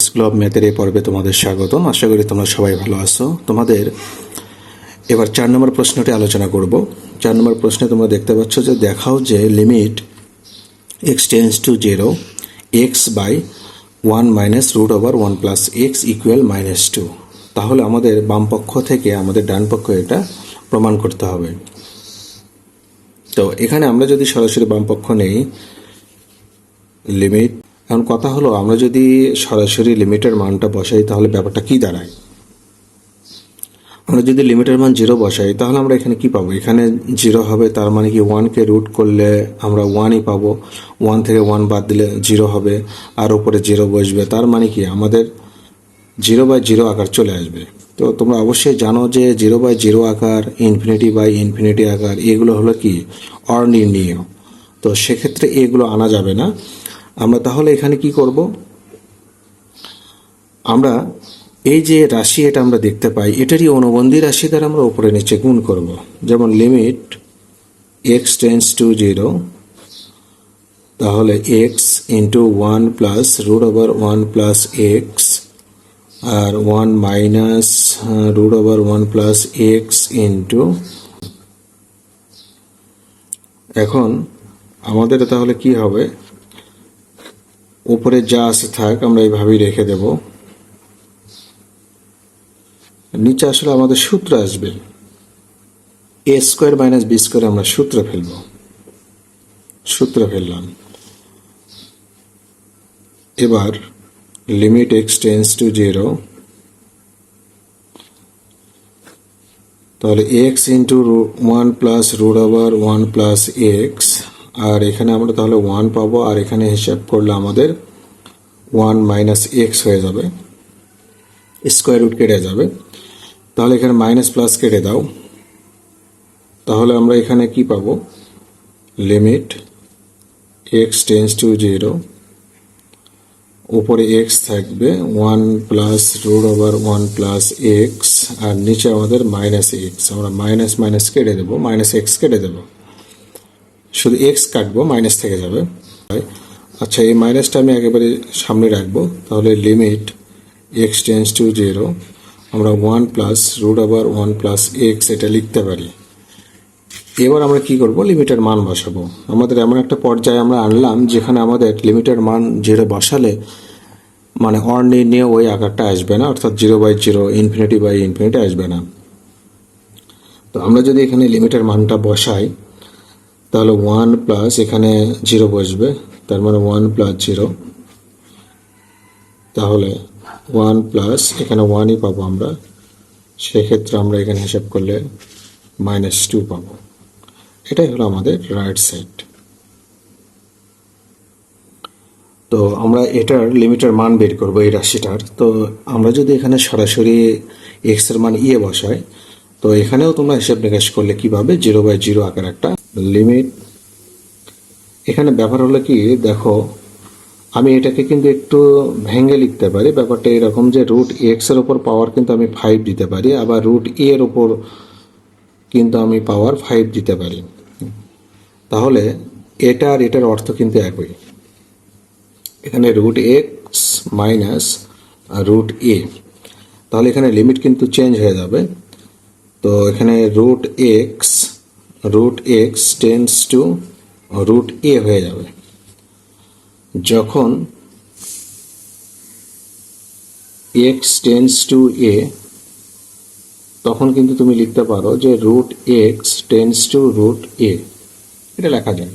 School of ম্যাথের এই পর্বে তোমাদের স্বাগতম। আশা করি তোমরা সবাই ভালো আছো। তোমাদের এবার 4 নম্বর প্রশ্নটি আলোচনা করব। 4 নম্বর প্রশ্নে তোমরা দেখতে পাচ্ছ যে দেখাও যে limit x tends to 0 x by 1 minus root over 1 plus x equal -2। তাহলে আমাদের বাম পক্ষ থেকে আমাদের ডান পক্ষ এটা প্রমাণ করতে হবে। তো এখানে আমরা যদি সরাসরি বাম পক্ষ নেই লিমিট, এখন কথা হলো আমরা যদি সরাসরি লিমিটের মানটা বসাই তাহলে ব্যাপারটা কি দাঁড়ায়। আমরা যদি লিমিটের মান 0 বসাই তাহলে আমরা এখানে কি পাবো, এখানে 0 হবে, তার মানে কি 1কে রুট করলে আমরা 1ই পাবো, 1 থেকে 1 বাদ দিলে 0 হবে, আর উপরে 0 বসবে, তার মানে কি আমাদের 0/0 আকার চলে আসবে। তো তোমরা অবশ্যই জানো যে 0/0 আকার, ইনফিনিটি আকার এগুলো হলো কি অনির্ণীয়। তো সেক্ষেত্রে এগুলো আনা যাবে না। আমরা তাহলে এখানে কি করব, আমরা এই যে রাশি এটা আমরা দেখতে পাই এটারই অনুবন্ধী রাশি দ্বারা আমরা উপরে নিচে গুণ করব। যেমন লিমিট x টেন্ডস টু 0, তাহলে x into 1 plus root over 1 plus X আর 1 minus root over 1 plus X into, এখন আমাদের তাহলে কি হবে, উপরে যা আছে থাক, আমরা এইভাবেই রেখে দেব। নিচে আসলে আমাদের সূত্র আসবে a square minus b square, আমরা সূত্র ফেললাম। এবার লিমিট x টেন্ডস টু 0, তাহলে x into 1 plus root over 1 plus X, আর এখানে আমরা তাহলে 1 পাবো, আর এখানে হিসাব করলে আমাদের 1 মাইনাস এক্স হয়ে যাবে, স্কোয়ার রুট কেটে যাবে। তাহলে এখানে মাইনাস প্লাস কেটে দাও, তাহলে আমরা এখানে কি পাবো, লিমিট x টেন্ডস টু 0, উপরে x থাকবে 1 plus root over 1 plus X, আর নিচে আমাদের মাইনাস এক্স, আমরা মাইনাস মাইনাস কেটে দেবো, মাইনাস এক্স কেটে দেবো, শুধু এক্স কাটবো, মাইনাস থেকে যাবে। আচ্ছা, এই মাইনাসটা আমি একেবারে সামনে রাখবো। তাহলে লিমিট x টেন্ডস টু 0, আমরা 1 plus root over 1 plus x এটা লিখতে পারি। এবার আমরা কি করব, লিমিটের মান বসাবো। আমাদের এমন একটা পর্যায়ে আমরা আনলাম যেখানে আমাদের লিমিটের মান 0 বসালে মানে অনির্ণীয় ওই আকারটা আসবে না, অর্থাৎ 0/0 ইনফিনিটি আসবে না। তো আমরা যদি এখানে লিমিটের মানটা বসাই তাহলে 1 প্লাস এখানে 0 বসবে, তার মানে 1 প্লাস 0, তাহলে 1 প্লাস এখানে 1ই পাবো আমরা, সেক্ষেত্রে আমরা এখানে হিসাব করলে -2 পাবো। এটাই হলো আমাদের রাইট সাইড। তো আমরা এটার লিমিটের মান বের করব এই রাশিটার। তো আমরা যদি এখানে সরাসরি x এর মান বসাই, তো এখানেও তোমরা হিসাব নিকাশ করলে কি পাবে, 0/0 আকার একটা লিমিট। এখানে ব্যাপার হলো কি, দেখো আমি এটাকে কিন্তু একটু ভেঙে লিখতে পারি। ব্যাপারটা এরকম যে রুট x এর উপর পাওয়ার কিন্তু আমি 5 দিতে পারি, আবার রুট এর উপর কিন্তু আমি পাওয়ার 5 দিতে পারি। তাহলে এটা আর এটার অর্থ কিন্তু একই। এখানে root X minus root A, তাহলে এখানে লিমিট কিন্তু চেঞ্জ হয়ে যাবে। তো এখানে root X tends to root A হয়ে যাবে। যখন এক্স টেন্ডস টু এ, তখন কিন্তু তুমি লিখতে পারো যে root X tends to root A, এটা লেখা যায়।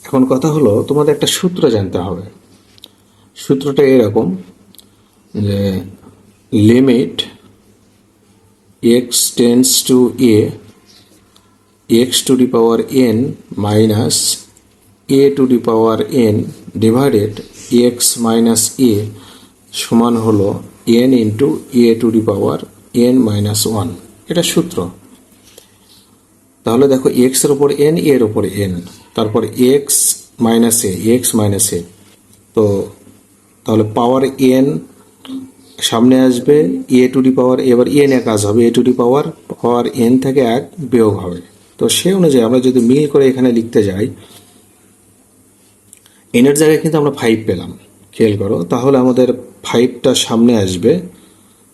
এখন কথা হলো তোমাদের একটা সূত্র জানতে হবে। সূত্রটা এরকম যে limit x tends to a, x to the power n minus a to the power n divided x minus a সমান হলো n into a to the power n minus 1। এটা সূত্র। তাহলে দেখো এক্স এর উপর এন, এর উপর এন, তারপর এক্স মাইনাস এ, তো তাহলে পাওয়ার এন সামনে আসবে, এ টু দি পাওয়ার, এবার এন এ কাজ হবে, এ টু দি পাওয়ার এন থেকে 1 বিয়োগ হবে। তো সে অনুযায়ী আমরা যদি মিল করে এখানে লিখতে যাই, এনের জায়গায় কিন্তু আমরা 5 পেলাম, খেয়াল করো, তাহলে আমাদের 5টা সামনে আসবে।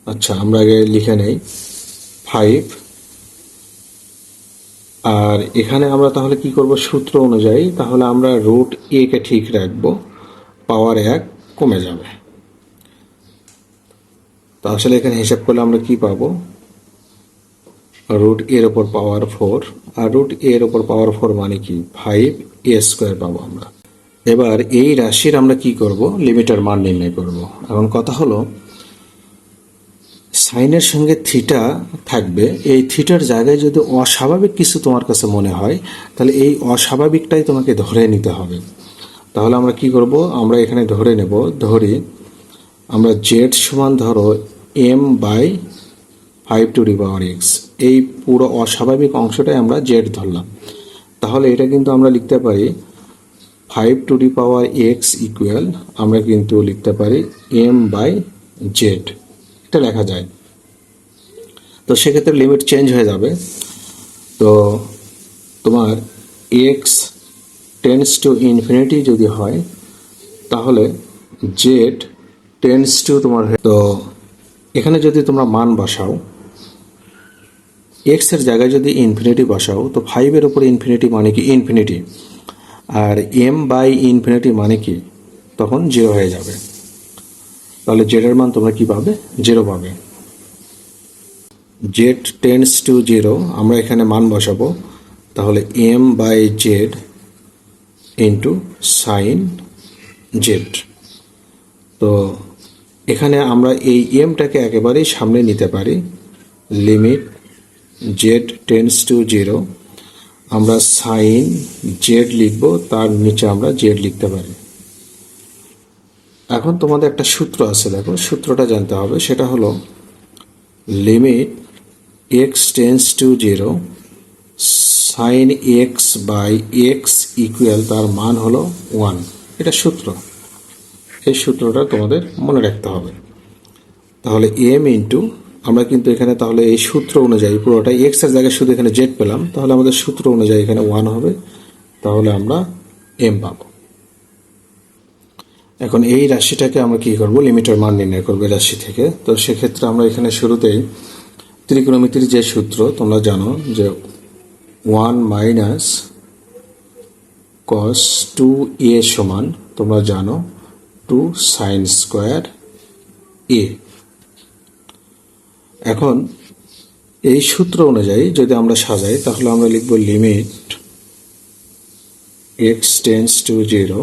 আচ্ছা, আমরা আগে লিখে নেই 5। আর এখানে আমরা তাহলে কি করব, সূত্র অনুযায়ী তাহলে আমরা রুট এ কে ঠিক রাখবো, পাওয়ার 1 কমে যাবে। তো আসলে এখানে হিসাব করলে আমরা কি পাবো, রুট এর ওপর পাওয়ার 4, আর রুট এর ওপর পাওয়ার 4 মানে কি 5a² পাবো আমরা। এবার এই রাশির আমরা কি করব, লিমিটের মান নির্ণয় করব। এখন কথা হলো, সাইনের সঙ্গে থিটা থাকবে, এই থিটার জায়গায় যদি অস্বাভাবিক কিছু তোমার কাছে মনে হয়, তাহলে এই অস্বাভাবিকটাই তোমাকে ধরে নিতে হবে। তাহলে আমরা কি করব, আমরা এখানে ধরে নেব, ধরি আমরা জেড সমান ধরো m/5^x, এই পুরো অস্বাভাবিক অংশটাই আমরা জেড ধরলাম। তাহলে এটা কিন্তু আমরা লিখতে পারি 5^x ইকুয়াল, আমরা কিন্তু লিখতে পারি m/z, এটা লেখা যায়। তো সেক্ষেত্রে লিমিট চেঞ্জ হয়ে যাবে। তো তোমার x টেন্ডস টু ইনফিনিটি যদি হয়, তাহলে z টেন্ডস টু তোমার, তো এখানে যদি তোমরা মান বসাও, x এর জায়গায় যদি ইনফিনিটি বসাও, তো 5-এর উপরে ইনফিনিটি মানে কি ইনফিনিটি, আর m/ইনফিনিটি মানে কি তখন 0 হয়ে যাবে। তাহলে z এর মান তোমরা কি পাবে, 0 পাবে। z টেন্ডস টু 0, আমরা এখানে মান বসাবো, তাহলে m/z ইন্টু সাইন z। তো এখানে আমরা এই এমটাকে একেবারেই সামনে নিতে পারি, লিমিট z টেন্ডস টু 0, আমরা সাইন z লিখবো, তার নিচে আমরা z লিখতে পারি। এখন তোমাদের একটা সূত্র আছে, দেখো সূত্রটা জানতে হবে, সেটা হলো limit x tends to 0 sine x/x equal, তার মান হলো 1। এটা সূত্র, এই সূত্রটা তোমাদের মনে রাখতে হবে। তাহলে m ইন্টু, আমরা কিন্তু এখানে তাহলে এই সূত্র অনুযায়ী পুরোটাই x এর জায়গায় শুধু এখানে z পেলাম, তাহলে আমাদের সূত্র অনুযায়ী এখানে 1 হবে, তাহলে আমরা m পাবো। এখন এই রাশিটাকে আমরা কি করব, লিমিটের মান নির্ণয় করবো রাশি থেকে। তো সেক্ষেত্রে আমরা এখানে শুরুতেই ত্রিকোণমিতির যে সূত্র তোমরা জানো, যে 1 মাইনাস cos 2a সমান তোমরা জানো 2 সাইন স্কোয়ার a। এখন এই সূত্র অনুযায়ী যদি আমরা সাজাই, তাহলে আমরা লিখব লিমিট x টেন্ডস টু 0,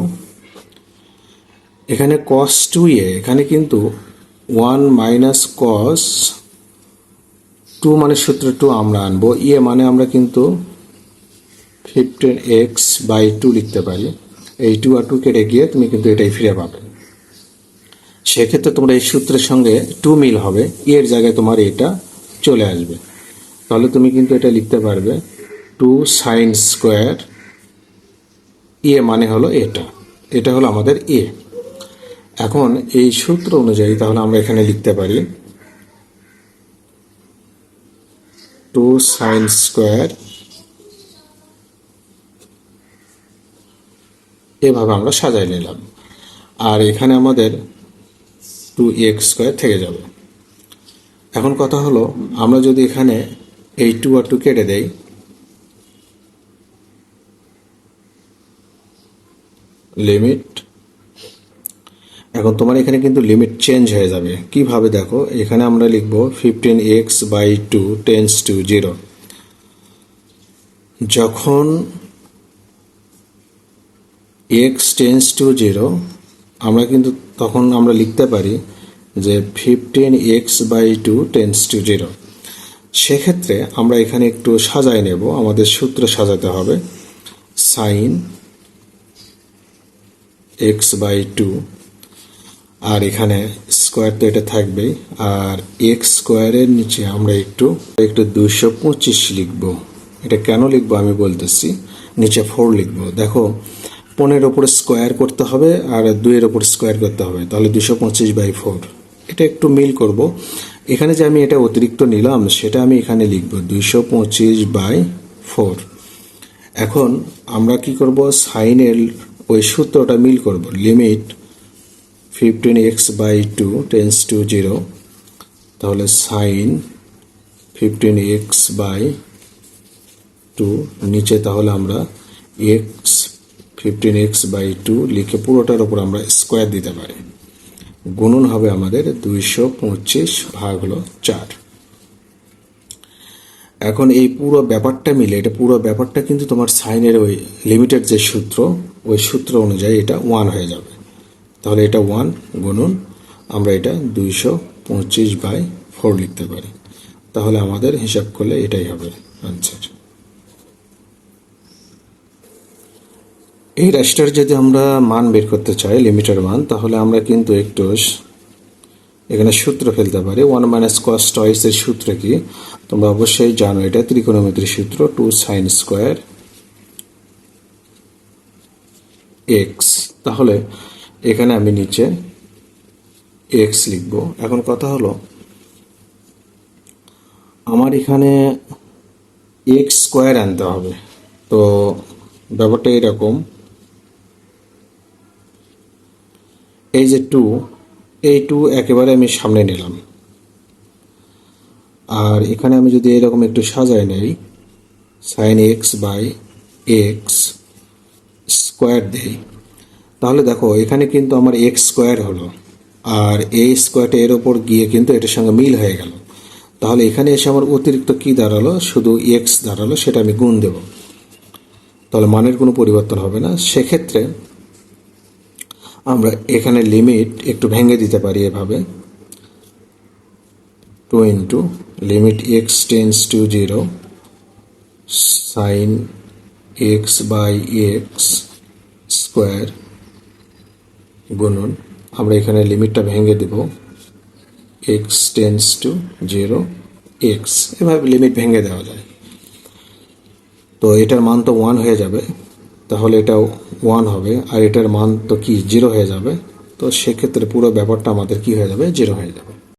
এখানে cos 2a, এখানে কিন্তু 1 মাইনাস cos 2 মানে সূত্র 2 আমরা আনবো, a মানে আমরা কিন্তু 15x/2 লিখতে পারি। এই 2 আর 2 কেটে গিয়ে তুমি কিন্তু এটাই ফিরে পাবে। সেক্ষেত্রে তোমরা এই সূত্রের সঙ্গে 2 মিল হবে, এর জায়গায় তোমার এটা চলে আসবে। তাহলে তুমি কিন্তু এটা লিখতে পারবে 2 সাইন স্কোয়ার এ, মানে হলো এটা, এটা হলো আমাদের এ। এখন এই সূত্র অনুযায়ী তাহলে আমরা এখানে লিখতে পারি 2 সাইন স্কোয়ার, এভাবে আমরা সাজাই নিলাম। আর এখানে আমাদের 2x² থেকে যাবে। এখন কথা হলো, আমরা যদি এখানে এই 2 আর 2 কেটে দেই, লিমিট, এখন তোমার এখানে কিন্তু লিমিট চেঞ্জ হয়ে যাবে। কিভাবে দেখো, এখানে আমরা লিখব 15x/2 টেন্ডস টু 0। যখন x টেন্ডস টু 0, আমরা কিন্তু তখন আমরা লিখতে পারি যে 15x/2 টেন্ডস টু 0। সেক্ষেত্রে আমরা এখানে একটু সাজাই নেব, আমাদের সূত্র সাজাতে হবে, সাইন x/2, আর এখানে স্কোয়ার তো এটা থাকবেই, আর x² নিচে আমরা একটু 225 লিখব। এটা কেন লিখবো আমি বলতেছি, নিচে 4 লিখব। দেখো 15 ওপর স্কোয়ার করতে হবে আর 2 এর ওপর স্কোয়ার করতে হবে, তাহলে 225/4। এটা একটু মিল করব। এখানে যে আমি এটা অতিরিক্ত নিলাম, সেটা আমি এখানে লিখব 225/4। এখন আমরা কি করব, সাইনের ওই সূত্রটা মিল করব, লিমিট 15x/2 টেন্স টু 0, তাহলে সাইন 15x/2 নিচে তাহলে আমরা এক্স 15x/2 লিখে পুরোটার উপর আমরা স্কোয়ার দিতে পারি। গুণন হবে আমাদের 225 ভাগ হলো 4। এখন এই পুরো ব্যাপারটা মিলে এটা পুরো ব্যাপারটা কিন্তু তোমার সাইনের ওই লিমিটেড যে সূত্র ওই সূত্র অনুযায়ী এটা 1 হয়ে যাবে। তাহলে এটা 1 গুণন আমরা এটা 225/4 লিখতে পারি। তাহলে আমাদের হিসাব করলে এটাই হবে আনসার। এই রাশিটার যদি আমরা মান বের করতে চাই লিমিটের মান, তাহলে আমরা কিন্তু একটু এখানে সূত্র ফেলতে পারি। 1 - cos twice এর সূত্র কি তোমরা অবশ্যই জানো, এটা ত্রিকোণমিতির সূত্র 2 sin স্কোয়ার x। তাহলে এখানে আমি নিচে x লিখব। এখন কথা হলো আমার এখানে x স্কোয়ার আনতে হবে। তো ব্যাপারটা এরকম, এই যে 2 এই 2 একেবারে আমি সামনে নিলাম, আর এখানে আমি যদি এরকম একটু সাজায় নেই সাইন x/x স্কোয়ার দেই, তাহলে দেখো এখানে কিন্তু আমার এক্স স্কোয়ার হলো, আর এই স্কোয়ারটা এর ওপর গিয়ে কিন্তু এটার সঙ্গে মিল হয়ে গেল। তাহলে এখানে এসে আমার অতিরিক্ত কি দাঁড়ালো, শুধু এক্স দাঁড়ালো, সেটা আমি গুণ দেব। তাহলে মানের কোনো পরিবর্তন হবে না। সেক্ষেত্রে আমরা এখানে লিমিট একটু ভেঙে দিতে পারি এভাবে, 2 into limit x tends to 0 sine x/x square গুণন আমরা এখানে লিমিটটা ভেঙে দেব এক্স টেন্স টু 0 এক্স, এভাবে লিমিট ভেঙে দেওয়া যায়। তো এটার মান তো 1 হয়ে যাবে, তাহলে এটাও 1 হবে, আর এটার মান তো কি 0 হয়ে যাবে। তো সেক্ষেত্রে পুরো ব্যাপারটা আমাদের কি হয়ে যাবে, 0 হয়ে যাবে।